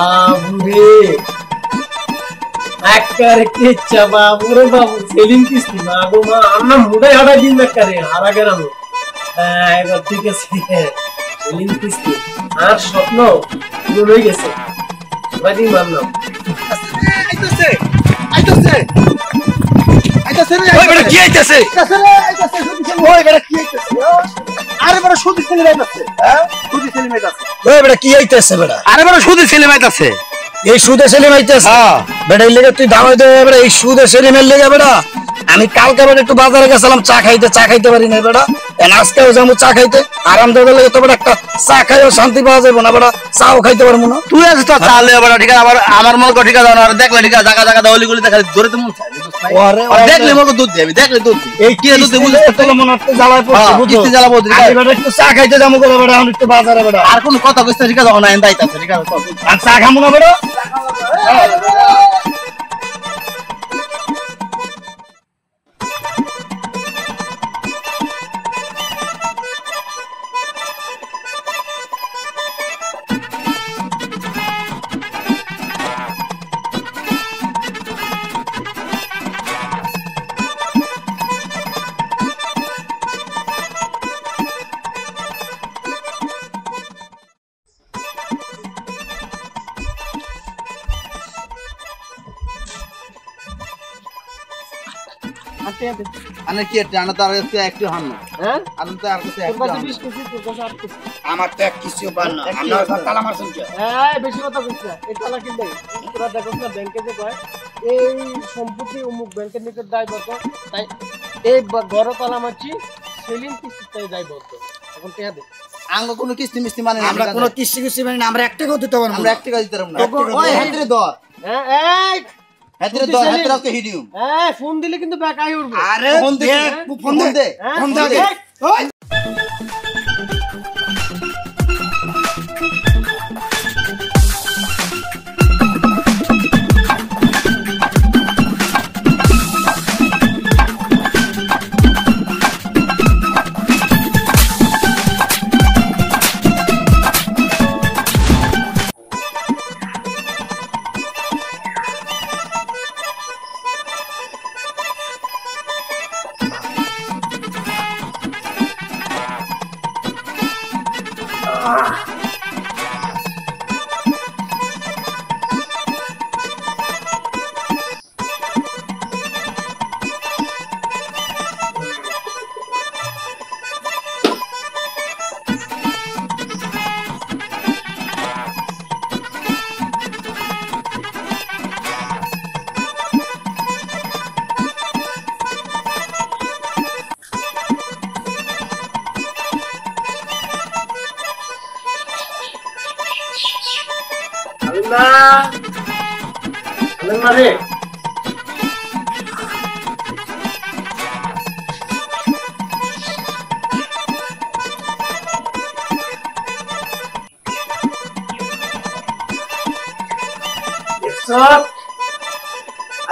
বাবুরে একবারে কেচ্ছা বাবুরে বাবু সেলিম কিস্তি বাবু মা আমরা মুড়াই হাঁটা দিন বেকারে হারা গেলাম এবার ঠিক আছে সেলিম কিস্তি আর স্বপ্ন পূরণ হয়ে গেছে বাড়ি মানলাম আইতাছে আইতাছে আইতাছে রে ওই বেটা কি আইতাছে আইতাছে ওই বেটা কি আইতাছে আরে বড় সুদি ছেলে আইতাছে হ্যাঁ সুদি ছেলে আইতাছে ওই বেটা কি আইতাছে বেটা আরে বড় সুদি ছেলে আইতাছে এই সুদে সেলিম আইতাছে হ্যাঁ বেটা এই লেগে তুই দাওয়াই দে বেটা এই সুদে সেলিমের লেগে বেটা আমি কালকে বেটা একটু বাজারে গেছিলাম চা খাইতে পারি না বেটা আজকেও যাবো চা খাইতে আরাম দেবে লেগে তো বেটা একটা চা খাইও শান্তি পাওয়া যাবে না বেটা চাও খাইতে পারবো না তুই আজ তো চালে বেটা ঠিক আছে আমার মনে কর ঠিক আছে আর দেখলে ঠিক আছে জায়গা দাওলি গুলি দেখা ধরে তো মন চাই দেখলে মনে দুধ দিবি দেখলে দুধ এই কি দুধ বুঝতে তো মনে হচ্ছে জ্বালায় পড়ছে বুঝতে জ্বালাবো আমি বেটা একটু চা খাইতে যাবো করে বেটা আমি একটু বাজারে বেটা আর কোন কথা বুঝতে ঠিক আছে না এন্দাইতাছে ঠিক আছে আর চা খামু না বেটা আনে কি এটা আনা তার কাছে একটু হান না হ্যাঁ আনা তার কাছে একটু আমার তো এক কিছু পান না আমরা তালা মারছেন কি এই বেশি কথা কইছ এই তালা কি দেই তোরা দেখছ না ব্যাংকে যে কয় এই সম্পত্তি অমুক ব্যাংকের নিকট দায়বদ্ধ তাই এই ঘর তালা মারছি সেলিম কিস্তিতে দায়বদ্ধ এখন টিয়া দে আঙ্গ কোনো কিস্তি মিস্তি মানে না আমরা কোনো কিস্তি মানে না আমরা 1 টাকাও দিতে পারবো না আমরা 1 টাকা দিতে পারবো না ওই হেতরে ধর হ্যাঁ এই হেতরে ধর হেতরে ওকে হিডিউম ফোন দিলে কিন্তু ব্যাক আই উঠবে আরে ফোন দে ফোন দে ফোন দে ওই মারে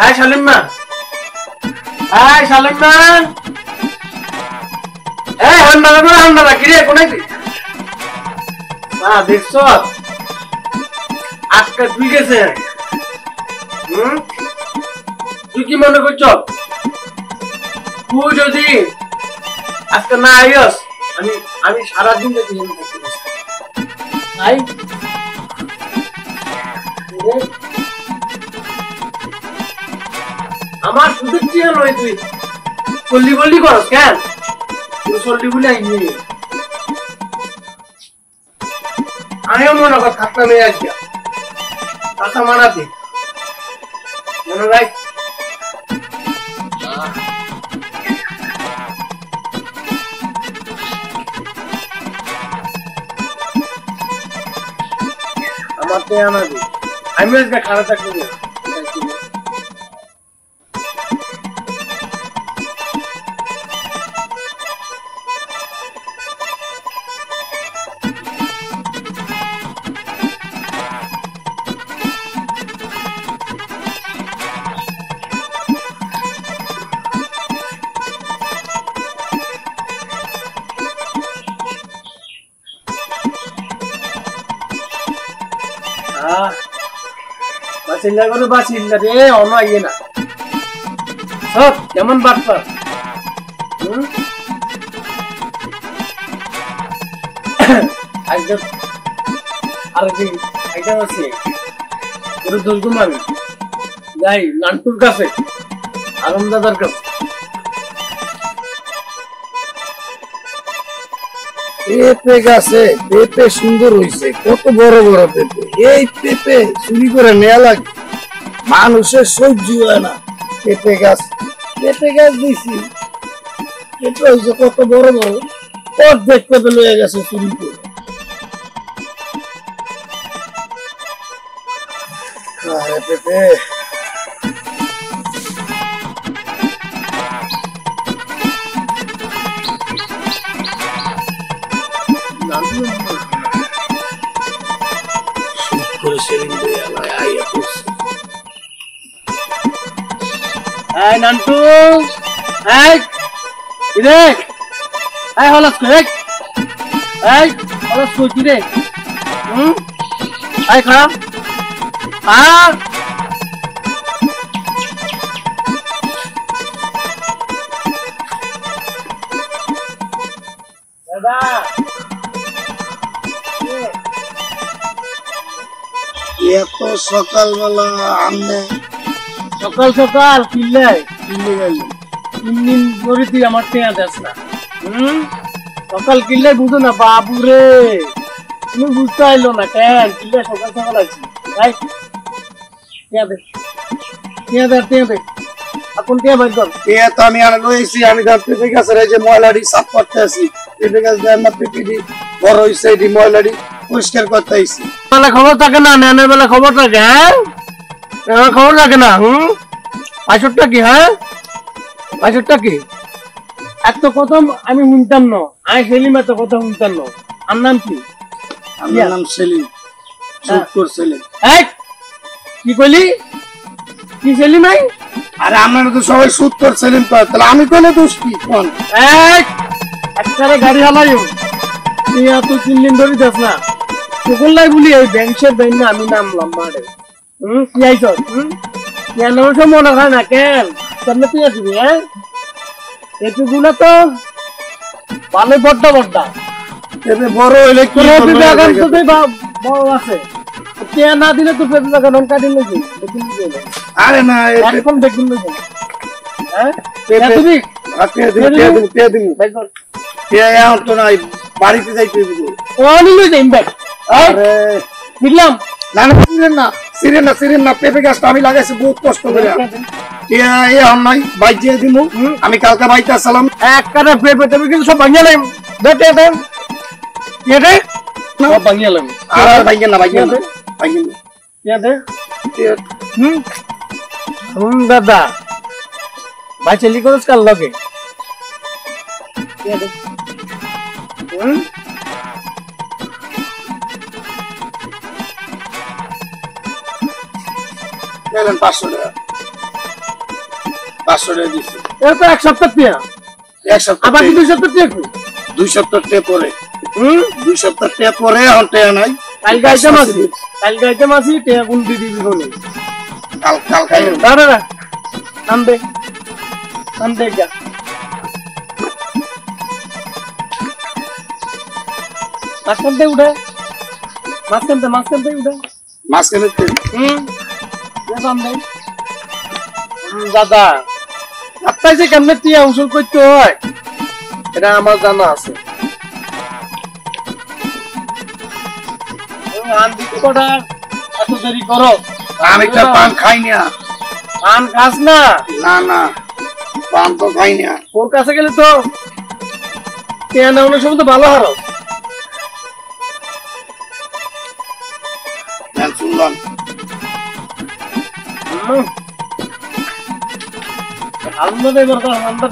আয় সালিমা আয় সালিমা এই হান্ডা কি রে কোনে কি দেখছ আজকে তুই গেছে তুই কি মনে করছ তুই যদি আজকে না আইস আমি সারাদিন যদি আমার শুধু চিয়া নয় তুই চল্লি বললি করস কেন তুই চল্লি বলে আইনি আমিও মনে কর খাতা মেয়ে আসবি কথা মানাতে মনে রাখ আমার তো আনাবি আমি আজকে খারাপ থাকবি না বাঁচিল্লা করে বাঁচিল্লা রে অন আইয়ে না সব কেমন বাটপা একজন আর কি একজন আছে ওর দুর্গম আমি যাই নান্টুর কাছে আরম দাদার কাছে পেঁপে গাছে পেঁপে সুন্দর হইছে, কত বড় বড় পেঁপে। এই পেঁপে চুরি করে নেওয়া লাগে, মানুষের সহ্য হয় না। পেঁপে গাছ দিছি, পেঁপে হইছে কত বড় বড়, অর্ধেক পেঁপে লয়ে গেছে চুরি করে। আরে পেঁপে নান্টু রে হলাস করছি রে খারাপ দাদা এত সকালবেলা আমনে সকাল সকাল কিনলে গেল 3 দিন ধরে তুই আমার টেয়া দেস না সকাল কিনলে বুঝো না বাবুরে তুমি বুঝতে আইলো না কেন কিনলে সকাল সকাল আছি তাই এখন কে ভাই কর তো আমি আর লইছি, আমি তো পেঁপে গাছের এই যে ময়লাটি সাফ করতে আছি। পেঁপে গাছ দেন না, পেঁপেটি বড় হইছে, এটি ময়লাটি পরিষ্কার করতে আইছি। বেলা খবর থাকে না, নেনের বেলা খবর থাকে, হ্যাঁ খবর থাকে না। পাঁচশোটা কি, হ্যাঁ পাঁচশোটা কি এত কথা আমি শুনতাম না। আমি সেলিম এত কথা শুনতাম না। আর নাম কি? আমার নাম সেলিম, সুটকোর সেলিম। কি কইলি? কি সেলিম? আরে আমরা তো সবাই সুটকোর সেলিম কয়, তাহলে আমি কোন দোষ কি? কোন একবারে গাড়ি হালাই তুই 3 দিন ধরে যাস না সকলাই বলি এই ব্যাংকের ব্যাংক না আমি নামলাম মারে কি আইছ কেন মনে হয় না কেন সামনে তুই আসবি? হ্যাঁ এটুকুনা তো ভালো বড্ডা বড় হইলে কি বড় আছে কে না দিলে তো পেঁপে বাগান অনকা দিলে কি আরে না এখন দেখুন না হ্যাঁ তুমি বাড়িতে যাইতে বুঝলাম না সিরেন না পেঁপে গাছটা আমি লাগাইছি বহুত কষ্ট করে। নাই বাইজে দিব, আমি কালকে বাইতে আসলাম একটা পেঁপে টেপে কিন্তু সব ভাঙিয়ে লাইম ভাঙিয়ে লাইম আর ভাঙিয়ে না দাদা ভাই চেলি করস কাল লগে গেলেন 500 টাকা 500 টাকা দিচ্ছি। এর তো এক সপ্তাহ টিয়া আবার 2 সপ্তাহ টিয়া 2 সপ্তাহ টিয়া পরে 2 সপ্তাহ টিয়া পরে এখন টিয়া নাই। কাল গাইতে মাসি টিয়া কোন দিদি কোনে কাল খাই দাঁড়া নাম দে যা মাঝখানতে উঠে দাদা আপনার যে কেমনে টিয়া উসুল করতে হয় এটা আমার জানা আছে। এত দেরি করো, আমি তো পান খাই না। পান খাস না? না পান তো খাই না। ওর কাছে গেলে তো টিয়া নেওয়ানোর সময় তো ভালো হারো। শুনলাম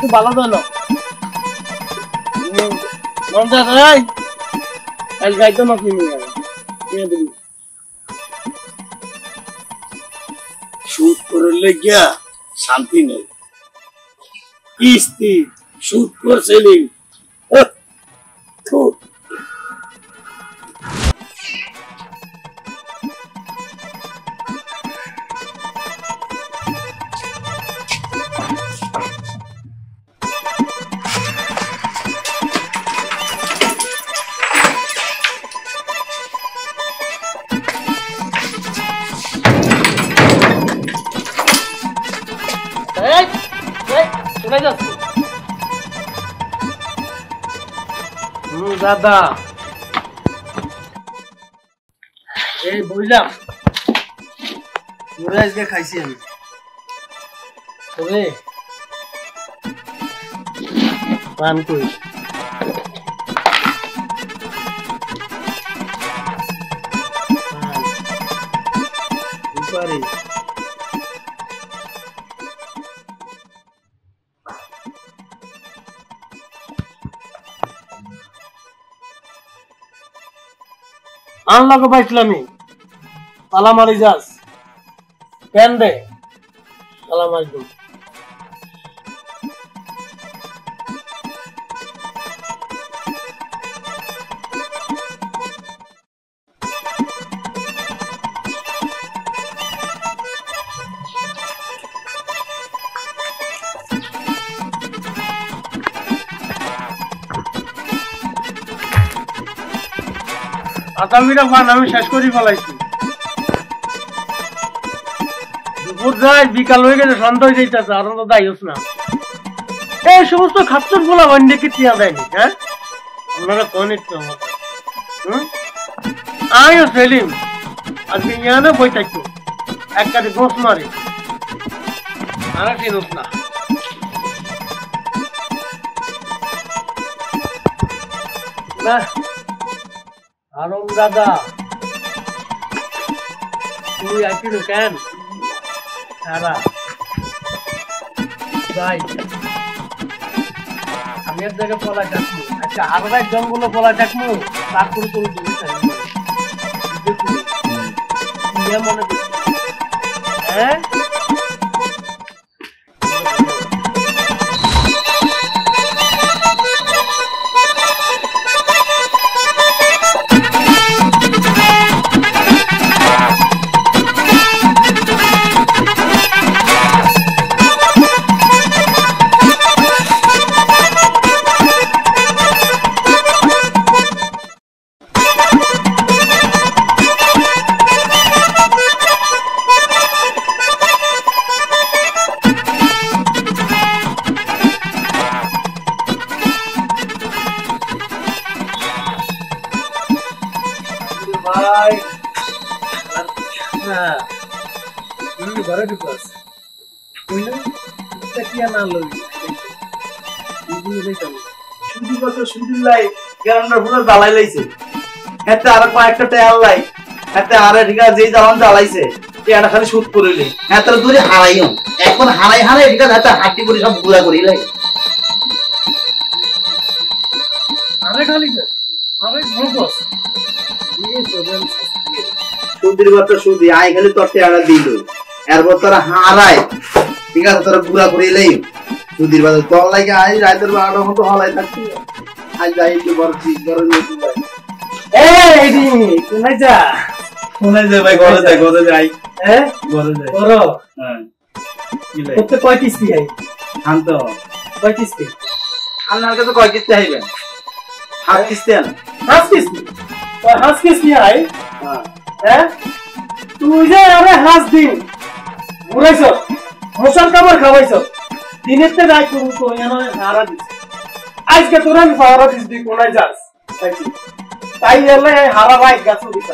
তুই ভালো জানো গাইতো না কিনে দিবি সুদ করে লেগিয়া শান্তি নেই, কিস্তি সুদ করছিলি। এই এই কোথায় যাচ্ছ? দাদা এই বুঝলাম তোরে আজকে খাইছি আমি তবে পান করি পারি আনলাকে পাইছিলামি তালা মারি যাস কেন রে তালা মারি দু আসামিরা পান আমি শেষ করি ফেলাইছি দুপুর যায় বিকাল হয়ে গেছে সন্ধ্যা হয়ে যাইতেছে আর তো দায়ীস না এই সমস্ত খাচ্চর গুলা বান্ডিকে টিয়া দেয়নি হ্যাঁ আপনারা কোন একটু আমার আমিও সেলিম আজকে ইয়ানে বই থাকতো এক কাটি গোস মারি আর চিনুস না না আরম দাদা তুই আসিল কেন সারা যাই আমি এক জায়গায় পলা ডাকবো আচ্ছা আর এক জঙ্গলে পলা ডাকবো তারপরে তোর জমি মনে করছি হ্যাঁ ভাই না তুমি ঘরে ঢুকাস কইলে এটা কি না লই শুধু কথা শুধু লাই গ্রামটা পুরো জ্বালাই লাইছে এতে আর কয়েকটা টায়ার লাই এতে আর ঠিকা যেই জ্বালান জ্বালাইছে এটা খালি শুট করিলে এত দূরে হারাইও এখন হারাই হারাই ঠিকা হাতে হাঁটি করে সব গুলা করি লাই আরে খালি আরে গ্রুপস সুদির বাচ্চা সুদি আই খালি তোর টায়ারা দিল এরপর তোরা হারায় ঠিক আছে তোরা গুলা করিলেই সুদির বাচ্চা তোর লাগে আই রাতের 12টার মতো হলাই থাকছি আজ যাই একটু বরছি ঘরে নিয়ে যাই এই দি কোনায় যা ভাই ঘরে যাই হ্যাঁ ঘরে যাই করো হ্যাঁ কি লাই কত কয় কিস্তি আই শান্ত কয় কিস্তি আপনার কাছে কয় কিস্তি আইবেন হাত কিস্তি আন হাস কিস্তি কয় হাস কিস্তি আই হ্যাঁ হ্যাঁ তুই যে আরে হাস দিন ঘুরাইছ মশাল কাবার খাওয়াইছ দিনের তে রাত করু তো এনে হারা দিস আজকে তোর আমি পাওয়ার দিস দি কোনায় যাস তাই এলে হারা ভাই গাছ দিস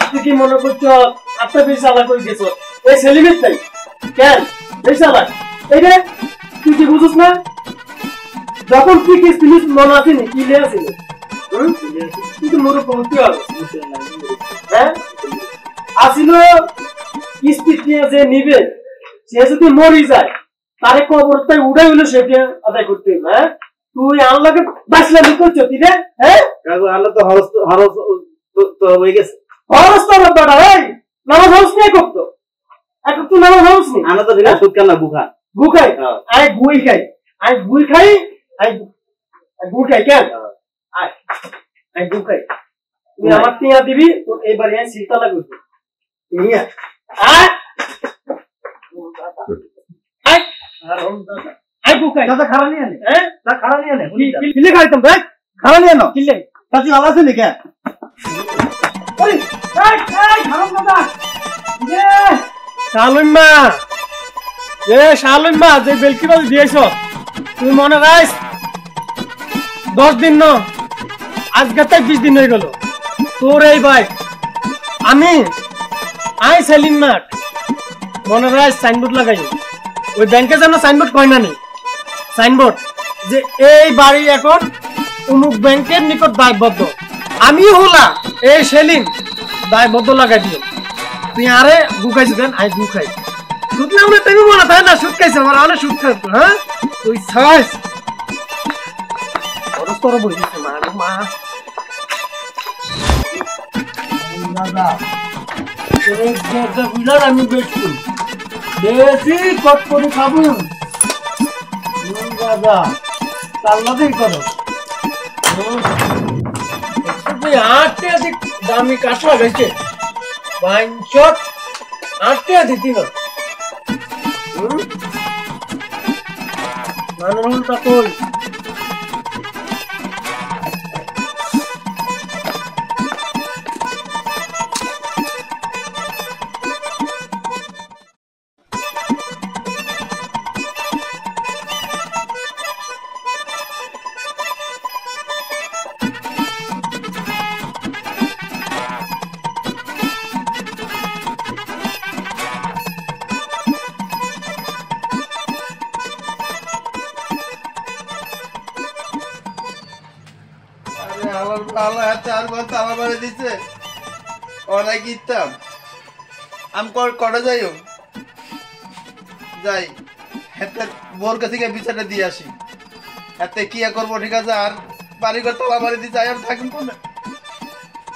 তুই কি মনে করছ আত্মা বিশালা কই গেছ এই সেলিমেট তাই কেন বিশালা এই রে তুই কি বুঝছ না যখন তুই কি জিনিস মনে আছে নি কি লে আছে কিন্তু মোর পৌঁছে আর হ্যাঁ আসিল কিস্তি দিয়ে যে নিবে সে যদি মরি যায় তারে কবরটাই উড়াই হইলো সেটা আদায় করতে হ্যাঁ তুই আল্লাহকে বাঁচলামি করছো তুই রে হ্যাঁ আল্লাহ তো হরস তো হয়ে গেছে হরস তো বেটা এই নামাজ হরস নিয়ে করতো এখন তুই নামাজ হরস নি আমরা তো বিনা সুদ কানা বুখা গুখাই আই গুই খাই আই গুই খাই আই গুই খাই কেন আই গুই খাই তুই আমার টিয়া দিবি তোর এইবারে আমি সিলতলা করব টিয়া আই আই আর ওম দাদা আই গুই দাদা খারা নিয়ে নে হ্যাঁ না খারা নিয়ে নে কিলে খাইতাম দেখ খারা নিয়ে নো কিলে তাজি আলা আছে নাকি ওই এই হারাম দাদা এ সালমা এ শালম মা যে বেলকি বাজি দিয়েছ তুই মনে রাখ 10 দিন ন আজকে তাই 20 দিন হয়ে গেল তোর এই বাইক আমি সেলিম মাঠ মনে রাখ সাইনবোর্ড লাগাই ওই ব্যাংকে যেন সাইনবোর্ড কয় না নেই সাইনবোর্ড যে এই বাড়ি এখন অমুক ব্যাংকের নিকট দায়বদ্ধ আমি হলা এই সেলিম দায়বদ্ধ লাগাই দিও তুই আরে গুখাইছো কেন আই গুখাই সুদ না হলে তুমি মনে তাই না সুদ খাইছো আমার আরে সুদ খাইছো হ্যাঁ তুই ছাইস খরচ করে বলিস মা মা দাদা তোর একটা বিলার আমি বেচছি বেশি কট করে খাবো দাদা তাল্লাতেই করো তুই 8 টাকা দামি কাঠ লাগাইছে পাঁচশট 8 টাকা দিতি না মানুষ তা কই বোর কাছে বিচারটা দিয়ে আসি এতে কি করবো ঠিক আছে আর বাড়িঘর তালা মারি দিয়ে যাই আর থাকুন কোনে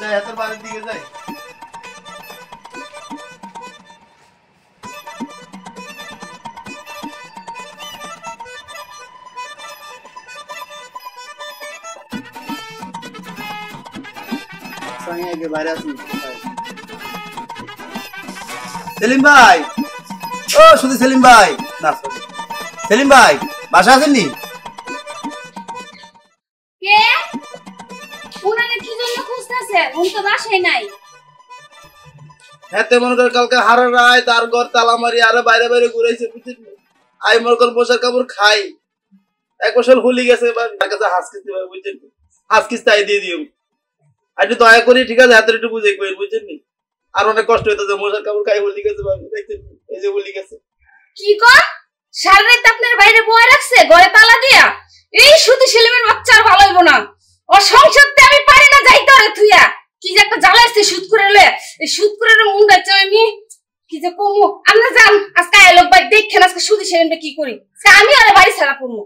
যাই হাতের বাড়ির দিকে যাই সেলিম ভাই ও শুধু সেলিম ভাই না সেলিম ভাই বাসা আছেননি কে উনারে কি জন্য খুঁজতেছে উনি তো বাসায় নাই এতে মনে কর কালকে হারার রায় তার ঘর তালা মারি আরে বাইরে বাইরে ঘুরাইছে বুঝছেন আই মনে কর পোশাক কাপড় খাই এক বছর হলি গেছে তার কাছে হাস কিস্তি ভাই বুঝছেন হাস কিস্তি আই দিয়ে দিও একটু দয়া করি ঠিক আছে হাতের একটু বুঝে কই বুঝছেন নি আর অনেক কষ্ট হইতেছে পোশাক কাপড় খাই হলি গেছে ভাই দেখছেন এই যে হলি গেছে কি কর সারা রাত আপনার বাইরে বয়ে রাখছে ঘরে তালা দিয়া এই শুধু সেলিমের বাচ্চার ভালো হইব না ও সংসারতে আমি পারি না যাইতে রে তুইয়া কি যে একটা জ্বালাইছে সুদ করে লে এই সুদ করে মুন্ডা চাই আমি কি যে কমু আমরা যাম আজকে আইলো ভাই দেখেন আজকে শুধু সেলিমটা কি করি আমি আরে বাড়ি ছাড়া পড়মু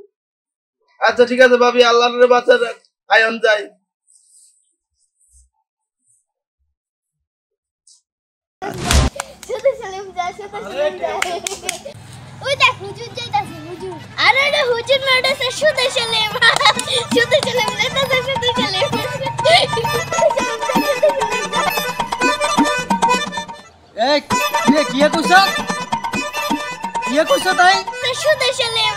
আচ্ছা ঠিক আছে ভাবি আল্লাহর বাচ্চা আয়ন যাই শুধু সেলিম যা শুধু সেলিম যা ওই দেখ হুজুর যাইতাছে হুজুর আরে রে হুজুর নড়ছে শুধু সেলিম যাইতাছে শুধু সেলিম এই কি কইছ তাই শুধু সেলিম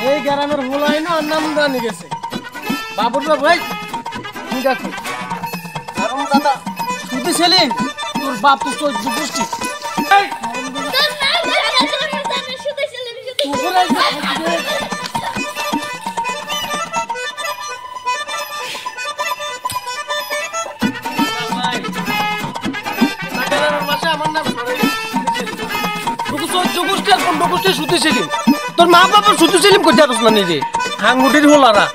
এই গ্রামের ভুলাই না নাম জানি গেছে বাবুর ভাই তুই দেখো কারণ দাদা শুধু সেলিম তোর বাপ তো চোদ্দ গোষ্ঠী শুধু সেলিম তোর মা বাবা শুধু সেলিম করতে পারছ না নিজে আঙ্গুটির হোলারা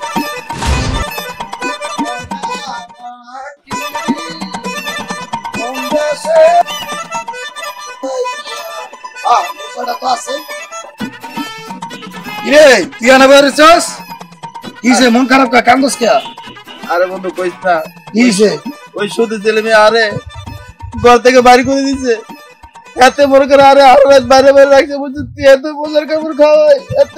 মন খারাপ কান্দস কে আরে বন্ধু কইস না কিছে ওই শুধু ছেলে মেয়ে আরে ঘর থেকে বাড়ি করে দিছে এতে মনে করে আরে আরো রাত বাইরে বাইরে রাখছে বুঝছিস এত পোশাক কাপড় খাওয়াই এত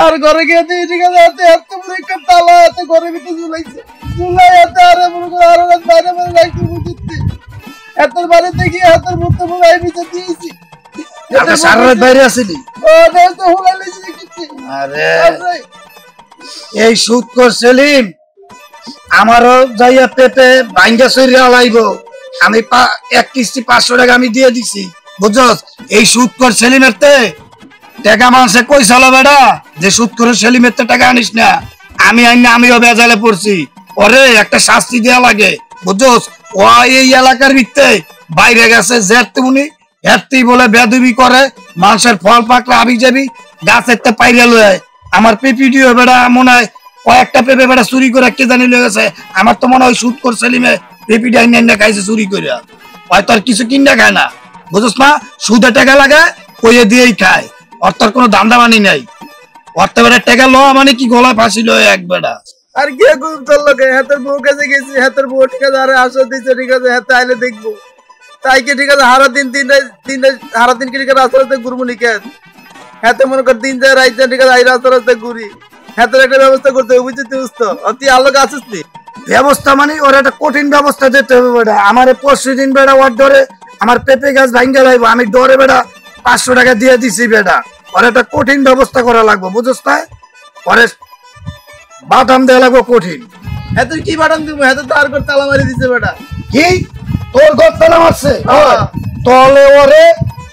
আর ঘরে গিয়ে দিয়ে ঠিক আছে এত এত বড় একটা তালা এত ঘরের ভিতরে ঝুলাইছে ঝুলাই এত আরে মনে করে আরো রাত বাইরে বাইরে রাখছে বুঝছিস এত বাইরে দেখি হাতের মুখে মুখে নিচে দিয়েছি এটা সারা রাত বাইরে আসিলি ও দেখ তো হুলাই লিছি দেখছি আরে এই সুদ কর সেলিম আমারও যাইয়া পেটে ভাঙ্গা শরীরে আলাইব আমি এক কিস্তি 500 টাকা আমি দিয়ে দিছি বুঝছস। এই সুদ কর সেলিমের তে টাকা মানুষে কই চালো বেটা যে সুদ করে সেলিমের তে টাকা আনিস না। আমি আইনা আমিও বেজালে পড়ছি, ওরে একটা শাস্তি দেওয়া লাগে বুঝছস। ও এই এলাকার ভিত্তে বাইরে গেছে জেরতুনি হেরতেই বলে বেদবি করে, মানুষের ফল পাকলে আবি যাবি গাছের তে পাইরে লয়। আমার পেপিডিও বেটা মনে হয় কয়েকটা পেঁপে বেটা চুরি করে কে জানি লয়ে গেছে। আমার তো মনে হয় সুদ কর সেলিমে পেঁপি ডাইনে খাইছে চুরি করে, হয়তো আর কিছু কিনা খায় না বুঝছ না। সুদে টাকা লাগে কইয়ে দিয়েই খায়, অর্থের কোনো দান্দাবানি নাই। অর্থে বেটা টাকা লওয়া মানে কি গলায় ফাঁসি লয় এক বেটা। আর কে গুম চললো কে হাতের বউ কাছে গেছি, হাতের বউ ঠিক আছে আরে আসো দিচ্ছে ঠিক আছে হাতে আইলে দেখবো তাই কি ঠিক আছে হারা দিন হারা দিন কি ঠিক আছে রাস্তা রাস্তা ঘুরবো নি কেন হাতে মনে কর দিন যায় রাইতে ঠিক আছে আই রাস্তা রাস্তা ঘুরি হাতের একটা ব্যবস্থা করতে হবে বুঝছি তুই আলোকে আসিস নি ব্যবস্থা মানে ওর একটা কঠিন ব্যবস্থা দিতে হবে বেটা। আমার পরশু দিন বেটা ওর ডরে আমার পেঁপে গাছ ভাঙ্গে লাইব, আমি ডরে বেটা 500 টাকা দিয়ে দিছি বেটা। ওর একটা কঠিন ব্যবস্থা করা লাগবে বুঝছ না। পরে বাদাম দেওয়া লাগবে কঠিন। হাতে কি বাটন দিব হাতে তো আর করে তালা মারি দিছে বেটা। কি তোর ঘর তালা মারছে? তলে ওরে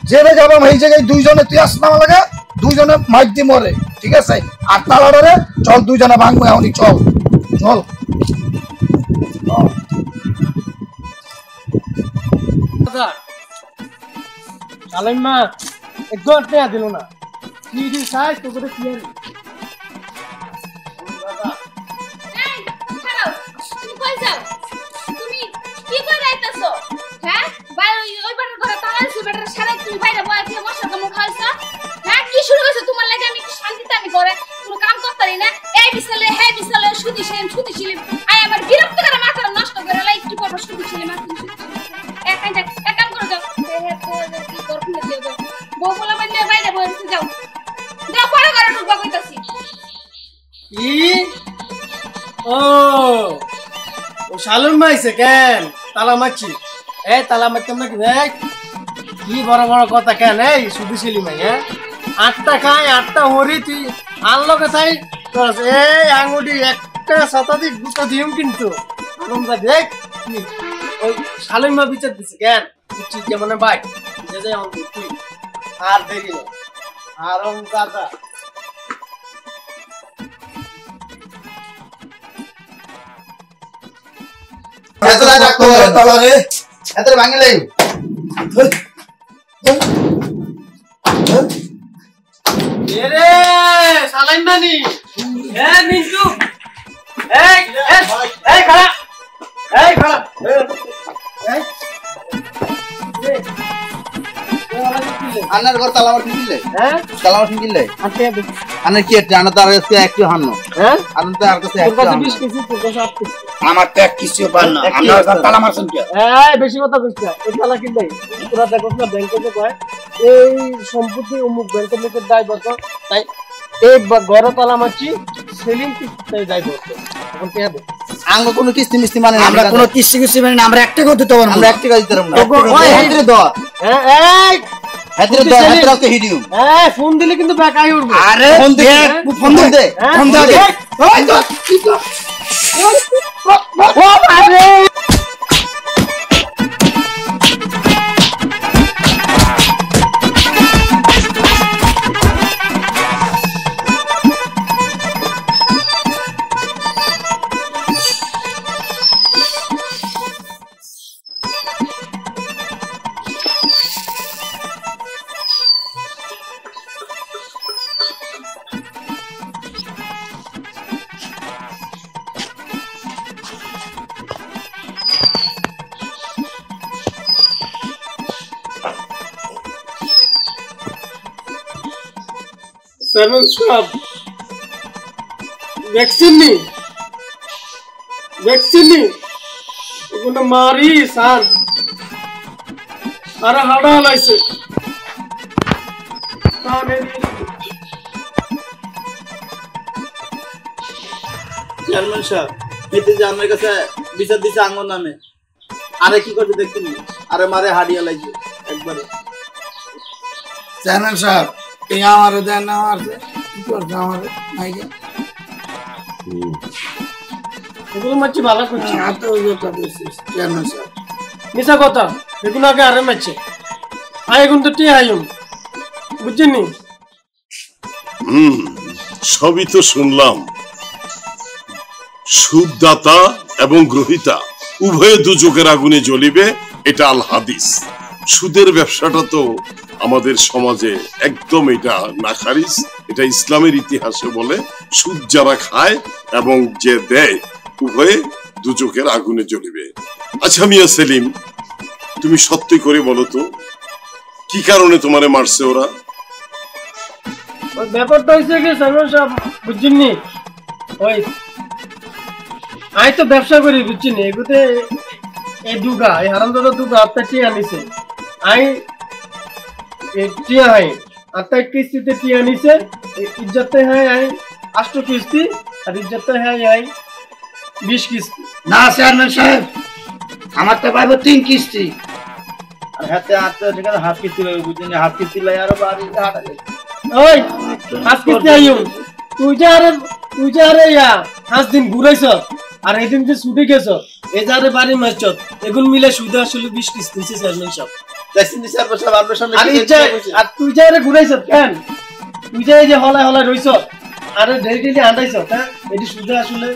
জেলে যাবো এই জায়গায় দুইজনে তুই আসনামা লাগা দুইজনে মাইক দিয়ে মরে ঠিক আছে। আর তালা ডরে চল দুইজনে ভাঙবো এখনই চল চল। সালেম মা একদম টাকা দিল না, কি চাই তো করে কি এই খারাপ তুমি কই যাও? তুমি কি কই রাইতাছো? হ্যাঁ বাইরে ওই বাটার ঘরে তালা আছে, বাটার সারা তুমি বাইরে বসে দিয়ে মশা কামড় খাইছো। হ্যাঁ কি শুরু হইছে তোমার লাগে? আমি কি শান্তিতে আমি করে কোনো কাম করতারি না। এই বিছালে হে বিছালে সুদি ছিলিম আই আমার বিরক্ত করে মাথা নষ্ট করে লাই কি করব সুদি ছিলিম আর এক কাম করে যাও হে তো কি করব না দেও বউ বলা বললে বাইরে বসে যাও যাও পরে ঘরে ঢুকবা কইতাছি। কি ও সালুন মাইছে কেন তালা মারছি? এই তালা মারতাম নাকি ভাই? কি বড় বড় কথা কেন? এই শুধু ছিলি ভাই হ্যাঁ 8টা খাই 8টা হরি তুই আনলো কোথায়? এই আঙুটি একটা শতাধিক দুটো দিম কিন্তু তোমরা দেখ ওই সালুন মা বিচার দিছে কেন তুই কেমন ভাই যে যাই আমার তুই আর দেরি না আর দাদা সালাইন নানি মিন্টু আন্নার ঘর তালা মারতে দিলে তালা মারতে দিলে আন্নার কি আছে আন্না তার কাছে একটু হান্ন আন্না তার কাছে একটু 20 কেজি তোর কাছে 8 কেজি আমার তো এক কিছু পার না। আমরা তালা মারছেন কি? এই বেশি কথা কইছ না। এই তালা কি ভাই তোরা দেখো না ব্যাংকে যে কয় এই সম্পত্তি অমুক ব্যাংকের লোকের দায় বসো, তাই এই ঘরে তালা মারছি সেলিং কিস্তি দায় বসো। এখন কি হবে? আঙ্গ কোনো কিস্তি মিস্তি মানে আমরা কোনো কিস্তি মানে না, আমরা একটা কথা দিতে পারবো আমরা একটা কাজ দিতে পারবো না। ওই হাতরে ধর এই হাতরে ধর হাতরে ওকে হিডিও এই ফোন দিলে কিন্তু ব্যাক আই উঠবে। আরে ফোন দে ফোন দে ফোন দে ওই তো কি তো ও আরে সেভেন স্টপ ভ্যাকসিন নি এগুলো মারি সার আরে হাড়া লাইছে চেয়ারম্যান সাহেব এতে যে আমার কাছে বিচার দিছে আঙ্গর নামে আরে কি করতে দেখছিনি আরে মারে হাড়িয়া লাইছে একবারে। চেয়ারম্যান সাহেব এই আমার দেন না মারছে কি করছে আমার মাইকে এগুলো মারছি ভালো করছি হাতে ওই কথা বলছিস চেয়ারম্যান সাহেব মিশা কথা এখন আগে আরে মারছে আয় এখন তো টিয়া আইম বুঝছেন সবই তো শুনলাম। সুদদাতা এবং গ্রহিতা উভয়ে দুচোখের আগুনে জ্বলিবে, এটা আল হাদিস। সুদের ব্যবসাটা তো আমাদের সমাজে একদম এটা নাখারিজ, এটা ইসলামের ইতিহাসে বলে সুদ যারা খায় এবং যে দেয় উভয়ে দুচোখের আগুনে জ্বলিবে। আচ্ছা মিয়া সেলিম, তুমি সত্যি করে বলো তো কি কারণে তোমারে মারছে ওরা? ব্যাপারটা হয়েছে কি সালমান সাহেব বুঝছেন ওই আই তো ব্যবসা করি বুঝছেন এগুতে এই দুগা এই হারামজাদা দুগা আপনার টিয়া নিছে আই টিয়া হাই আপনার কিস্তিতে টিয়া নিছে ইজ্জতে হয় আই 8 কিস্তি আর ইজ্জতে হয় আই 20 কিস্তি। না চেয়ারম্যান সাহেব, আমার তো পাইবো 3 কিস্তি। আর হাতে হাতে ঠিক আছে হাফ কিস্তি পাইবো বুঝছেন, হাফ কিস্তি লাই আর বাড়ি হাঁটালে ওই হাফ কিস্তি আইও তুই যে আরে 5 দিন ঘুরাইছ আর এদিন যে ছুটি গেছ এই যে আরে বাড়ি মারছ এগুন মিলে সুদে আসলে 20 কিস্তি হইছে চেয়ারম্যান সাহেব। দেখছেন স্যার বসে আপনার সামনে আর তুই যে আরে ঘুরাইছ কেন? তুই যে হলায় হলায় রইছ আরে ডেইলি আন্দাইছ হ্যাঁ এটি সুদে আসলে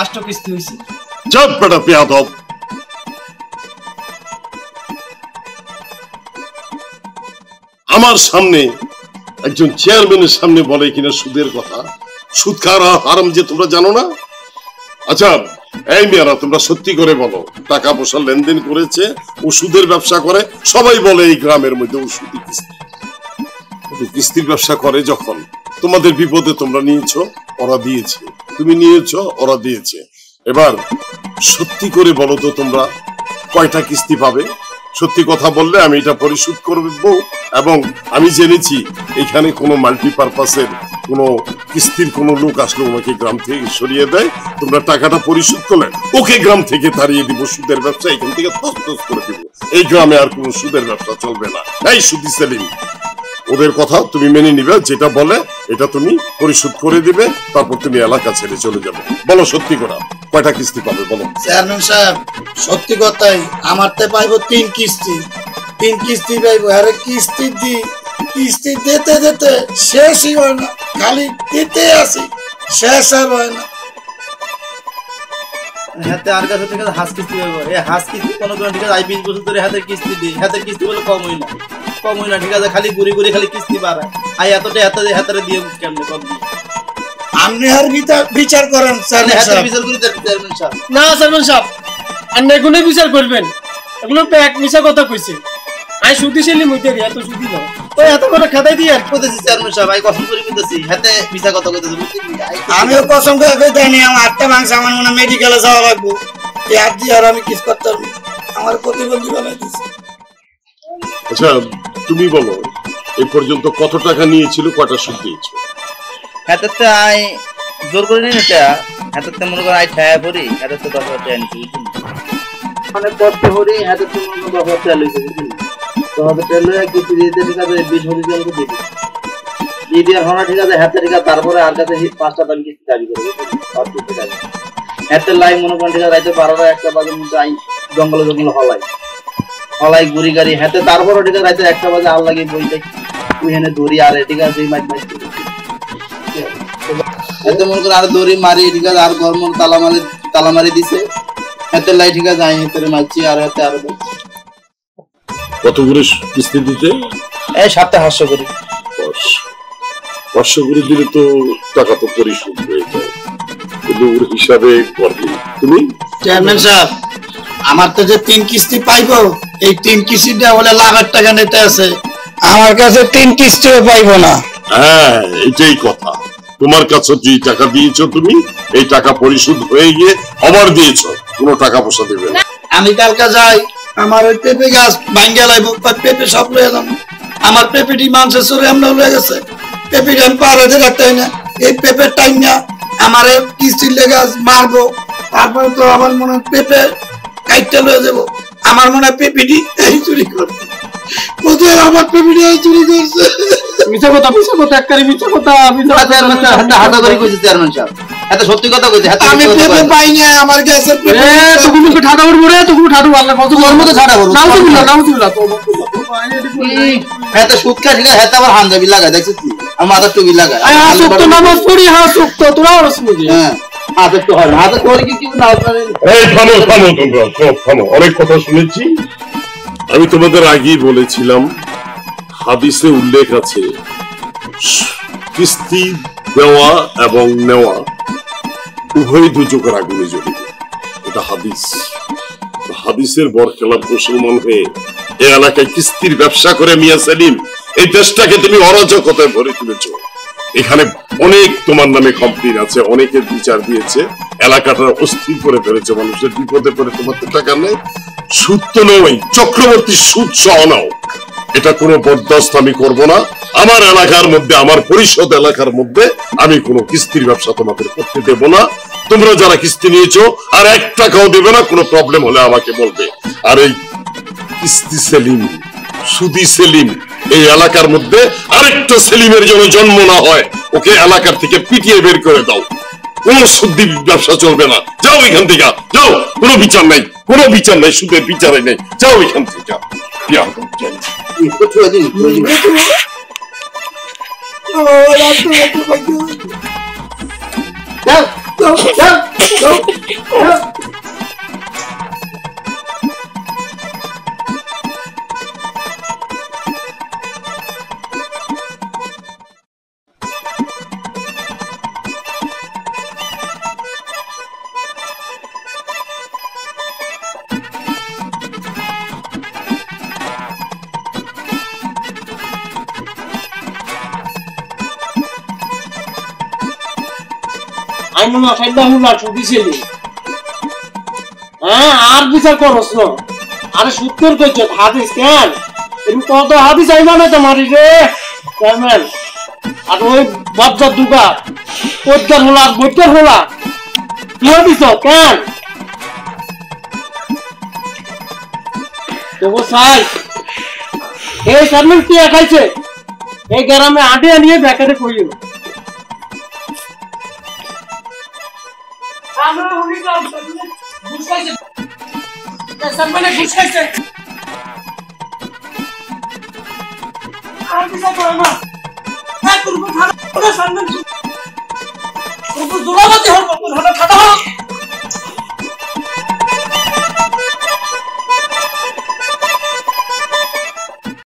8 কিস্তি হইছে। চুপ বেটা বেয়াদব। আমার সামনে একজন চেয়ারম্যানের সামনে বলে কিনা সুদের কথা? সুদ খাওয়া হারাম যে তোমরা জানো না? আচ্ছা এই মেয়েরা তোমরা সত্যি করে বলো, টাকা পয়সা লেনদেন করেছে ও সুদের ব্যবসা করে? সবাই বলে এই গ্রামের মধ্যে ও সুদি কিস্তির ব্যবসা করে। যখন তোমাদের বিপদে তোমরা নিয়েছো ওরা দিয়েছে, তুমি নিয়েছো ওরা দিয়েছে। এবার সত্যি করে বলো তো তোমরা কয়টা কিস্তি পাবে? সত্যি কথা বললে আমি এটা পরিশোধ করব। এবং আমি জেনেছি এখানে কোনো মাল্টিপারপাসের কোনো কিস্তির কোনো লোক আসলে ওনাকে গ্রাম থেকে সরিয়ে দেয়। তোমরা টাকাটা পরিশোধ করলে ওকে গ্রাম থেকে তাড়িয়ে দিব। সুদের ব্যবসা এখান থেকে তস করে দিব। এই গ্রামে আর কোনো সুদের ব্যবসা চলবে না। এই সুদি সেলিম, ওদের কথা তুমি মেনে নিবে, যেটা বলে এটা তুমি পরিশোধ করে দিবে, তারপর তুমি এলাকা ছেড়ে চলে যাবে। বলো সত্যি করে কয়টা কিস্তি পাবে বলো? চেয়ারম্যান সাহেব সত্যি কথাই, আমার তো পাইবো 3 কিস্তি। 3 কিস্তি পাইবো, আরে কিস্তি দিতে দিতে শেষই হয় না, খালি দিতে আসি, শেষ আর হয় না। হাতে আর কাছে ঠিক আছে হাস কিস্তি পাইবো। এই হাস কিস্তি কোনো ঠিক আছে 20 বছর ধরে হাতের কিস্তি দিই, হাতের কিস্তি বলে কম হই না ঠিক আছে, খালি ঘুরি খালি কিস্তি বাড়ায়। আই এতটা হাতে দিয়ে কেমনে কম দিই? আপনি আর বিচার করেন হাতের বিচার করি চেয়ারম্যান সাহেব। না চেয়ারম্যান সাহেব আপনি এগুলো বিচার করবেন, এগুলো এক মিশা কথা কইছে। আই সুদি সেলিম হইতে রে এত সুদি না ওই এত করে খাতাই দিয়ে আর কইতেছি চেয়ারম্যান সাহেব, আই কসম করে কইতেছি হাতে বিচার কথা কইতেছি বুঝছেন। আমিও কসম করে কইতানি আমার 8টা মাংস আমার মনে মেডিকেলে যাওয়া লাগবে, এই আর দিয়ে আর আমি কিস করতে পারবো, আমার প্রতিবন্ধী বানাই দিছে। আচ্ছা তুমি বলো এই পর্যন্ত কত টাকা নিয়েছিল, কয়টা সুদ দিয়েছো? হাতে আই জোর করে নিয়ে এটা হাতে মনে করেন আই ঠায়া পড়ি হাতে 10,000 টাকা নিছি বুঝছেন। অনেক কষ্ট করি হাতে মনে করেন 10,000 টাকা লইছি বুঝছেন। 10,000 টাকা লইয়া কিছু দিতে ঠিক আছে 20 হলি জনকে দিবি দিদি আর হনা ঠিক আছে হাতে ঠিক আছে। তারপরে আর কাছে 5টা টাকা কিস্তি দাবি করে বুঝছেন। হাতে লাই মনে করেন ঠিক আছে রাইতে 12টা 1টা বাজে মধ্যে আই জঙ্গলে হলাই ঘুরি গাড়ি হাতে। তারপরে ঠিক আছে রাইতে 1টা বাজে আর লাগে বই যাই ওইখানে ধরি আর ঠিক আছে এই মাছ এতে মনে করে আর দড়ি মারি ঠিক আছে। আর ঘর মন তালা মারি দিছে হাতে লাই ঠিক আছে আই হাতে মারছি আর হাতে আর কত করে কিস্তি দিতে? এই সপ্তাহে 500 করি। 500 করে দিলে তো টাকা তো পরিশোধ হয়ে যায়, কিন্তু ওর হিসাবে করবে তুমি। চেয়ারম্যান সাহেব আমার তো যে 3 কিস্তি পাইবো, এই 3 কিস্তিটা বলে লাখের টাকা নিতে আছে, আমার কাছে 3 কিস্তিও পাইবো না। হ্যাঁ এটাই কথা, তোমার কাছে যে টাকা দিয়েছো তুমি এই টাকা পরিশোধ হয়ে গিয়ে আবার দিয়েছো, কোনো টাকা পয়সা দেবে না। আমি কালকে যাই আমার ওই পেঁপে গাছ ভাঙ্গা লাইব, পেঁপে সব লয়ে যাবো। আমার পেঁপেটি মানুষের চোরে আমরা লয়ে গেছে, পেঁপেটি আমি পাড়াতে রাখতে হয় না। এই পেঁপের টাইম না আমার কিস্তির লেগে মারবো, তারপরে তো আমার মনে হয় পেঁপে কাইটটা লয়ে যাবো। আমার মনে হয় পেঁপেটি এই চুরি করছে, কোথায় আমার পেঁপেটি এই চুরি করছে। মিছা কথা একবারে মিছা কথা। আমি হাতে করে কইছি চেয়ারম্যান সাহেব এত সত্যি কথা কইছে আমি পেপে পাই না আমার কাছে পেপে তুমি ঠাডা করবো রে তুমি ঠাডু আল্লাহ কত তোর মতো ছাড়া করো নাউজুবিল্লাহ এত সুদ খাস না এত আবার হামজাবি লাগা দেখছিস তুই আর মাথার টুপি লাগা হ্যাঁ সুক্ত নামাজ পড়ি হ্যাঁ সুক্ত তোরা রস বুঝি হ্যাঁ হাতে তো হয় হাতে করে কি না এই থামো থামো তোমরা সব থামো, অনেক কথা শুনেছি। আমি তোমাদের আগেই বলেছিলাম হাদিসে উল্লেখ আছে কিস্তি দেওয়া এবং নেওয়া উভয় দুচোখের আগুনে জ্বলিবে, এটা হাদিস। হাদিসের বরখেলাপ মুসলমান হয়ে এই এলাকায় কিস্তির ব্যবসা করে মিয়া সেলিম এই দেশটাকে তুমি অরাজকতায় ভরে তুলেছ। এখানে অনেক তোমার নামে কমপ্লেন আছে, অনেকের বিচার দিয়েছে, এলাকাটা অস্থির করে ফেলেছে, মানুষের বিপদে পড়ে তোমার তো টাকা নেই। সুদ তো নয়, চক্রবর্তী সুদ সহ নাও, এটা কোনো বরদাস্ত আমি করব না। আমার এলাকার মধ্যে, আমার পরিষদ এলাকার মধ্যে আমি কোনো কিস্তির ব্যবসা তোমাদের করতে দেব না। তোমরা যারা কিস্তি নিয়েছো আর 1 টাকাও দেবে না, কোনো প্রবলেম হলে আমাকে বলবে। আর এই কিস্তি সেলিম, সুদি সেলিম, এই এলাকার মধ্যে আরেকটা সেলিমের জন্য জন্ম না হয়, ওকে এলাকার থেকে পিটিয়ে বের করে দাও। কোন সুদি ব্যবসা চলবে না, যাও এখান থেকে, যাও। কোনো বিচার নাই, কোনো বিচার নাই, সুদের বিচারে নেই, যাও এখান থেকে। আর বিচার করস না, আরে সুত্তর কইছ হাদিস কেন এরকম কত হাদিস আইবা না তোমারি রে চেয়ারম্যান। আর ওই বাচ্চা দুগা পদ্মার হলা বৈটার হলা কি দিছ কেন দেবো সাই? এই চেয়ারম্যান কি খাইছে এই গ্রামে আটে নিয়ে ব্যাকেটে কইল। জোড়াবাতি হল